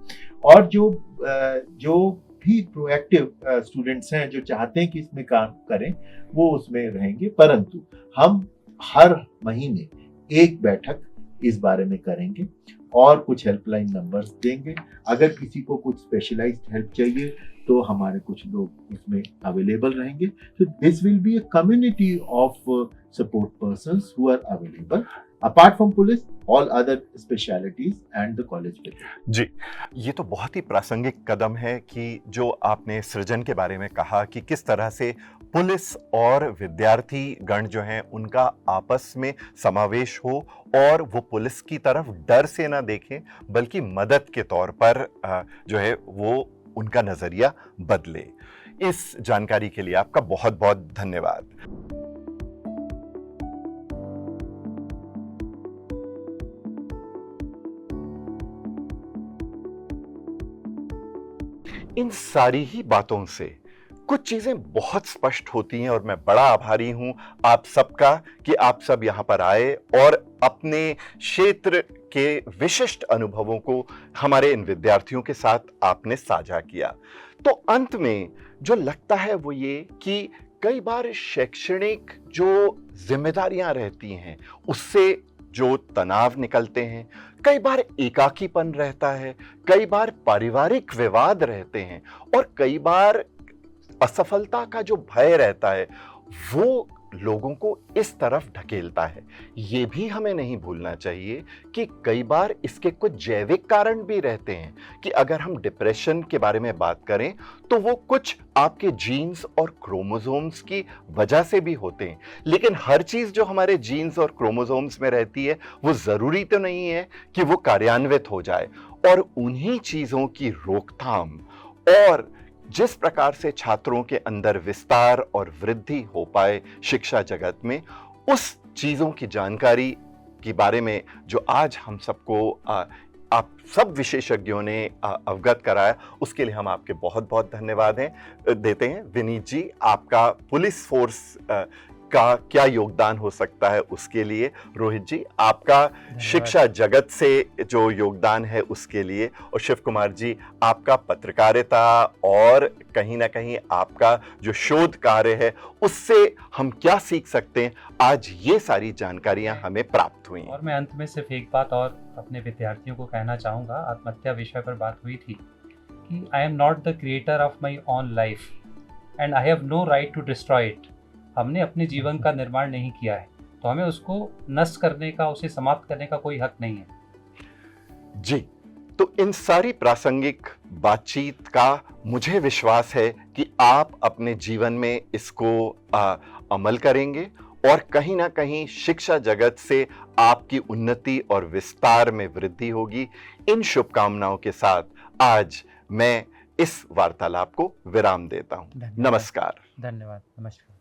और जो भी प्रोएक्टिव स्टूडेंट्स हैं जो चाहते हैं कि इसमें काम करें वो उसमें रहेंगे। परंतु हम हर महीने एक बैठक इस बारे में करेंगे और कुछ हेल्पलाइन नंबर्स देंगे। अगर किसी को कुछ स्पेशलाइज्ड हेल्प चाहिए तो हमारे कुछ लोग इसमें अवेलेबल रहेंगे। तो this will be a community of support persons who are available apart from police, all other specialities and the college people. जी, ये तो बहुत ही प्रासंगिक कदम है कि जो आपने सृजन के बारे में कहा कि किस तरह से पुलिस और विद्यार्थी गण जो हैं उनका आपस में समावेश हो और वो पुलिस की तरफ डर से ना देखें बल्कि मदद के तौर पर जो है वो उनका नजरिया बदले। इस जानकारी के लिए आपका बहुत बहुत धन्यवाद। इन सारी ही बातों से कुछ चीजें बहुत स्पष्ट होती हैं और मैं बड़ा आभारी हूं आप सबका कि आप सब यहां पर आए और अपने क्षेत्र के विशिष्ट अनुभवों को हमारे इन विद्यार्थियों के साथ आपने साझा किया। तो अंत में जो लगता है वो ये कि कई बार शैक्षणिक जो जिम्मेदारियां रहती हैं उससे जो तनाव निकलते हैं, कई बार एकाकीपन रहता है, कई बार पारिवारिक विवाद रहते हैं और कई बार असफलता का जो भय रहता है वो लोगों को इस तरफ ढकेलता है। ये भी हमें नहीं भूलना चाहिए कि कई बार इसके कुछ जैविक कारण भी रहते हैं कि अगर हम डिप्रेशन के बारे में बात करें तो वो कुछ आपके जीन्स और क्रोमोसोम्स की वजह से भी होते हैं। लेकिन हर चीज जो हमारे जीन्स और क्रोमोसोम्स में रहती है वो जरूरी तो नहीं है कि वो कार्यान्वित हो जाए और उन्हीं चीजों की रोकथाम और जिस प्रकार से छात्रों के अंदर विस्तार और वृद्धि हो पाए शिक्षा जगत में, उस चीजों की जानकारी के बारे में जो आज हम सबको आप सब विशेषज्ञों ने अवगत कराया, उसके लिए हम आपके बहुत बहुत धन्यवाद देते हैं। विनीत जी, आपका पुलिस फोर्स का क्या योगदान हो सकता है उसके लिए, रोहित जी आपका शिक्षा जगत से जो योगदान है उसके लिए, और शिव कुमार जी आपका पत्रकारिता और कहीं ना कहीं आपका जो शोध कार्य है उससे हम क्या सीख सकते हैं, आज ये सारी जानकारियां हमें प्राप्त हुई। और मैं अंत में सिर्फ एक बात और अपने विद्यार्थियों को कहना चाहूँगा, आत्महत्या विषय पर बात हुई थी कि I am not the creator of my own life and I have no right to destroy it. हमने अपने जीवन का निर्माण नहीं किया है, तो हमें उसको नष्ट करने का, उसे समाप्त करने का कोई हक नहीं है। जी, तो इन सारी प्रासंगिक बातचीत का मुझे विश्वास है कि आप अपने जीवन में इसको अमल करेंगे और कहीं ना कहीं शिक्षा जगत से आपकी उन्नति और विस्तार में वृद्धि होगी। इन शुभकामनाओं के साथ आज मैं इस वार्तालाप को विराम देता हूं। धन्यवाद। नमस्कार। धन्यवाद, नमस्कार।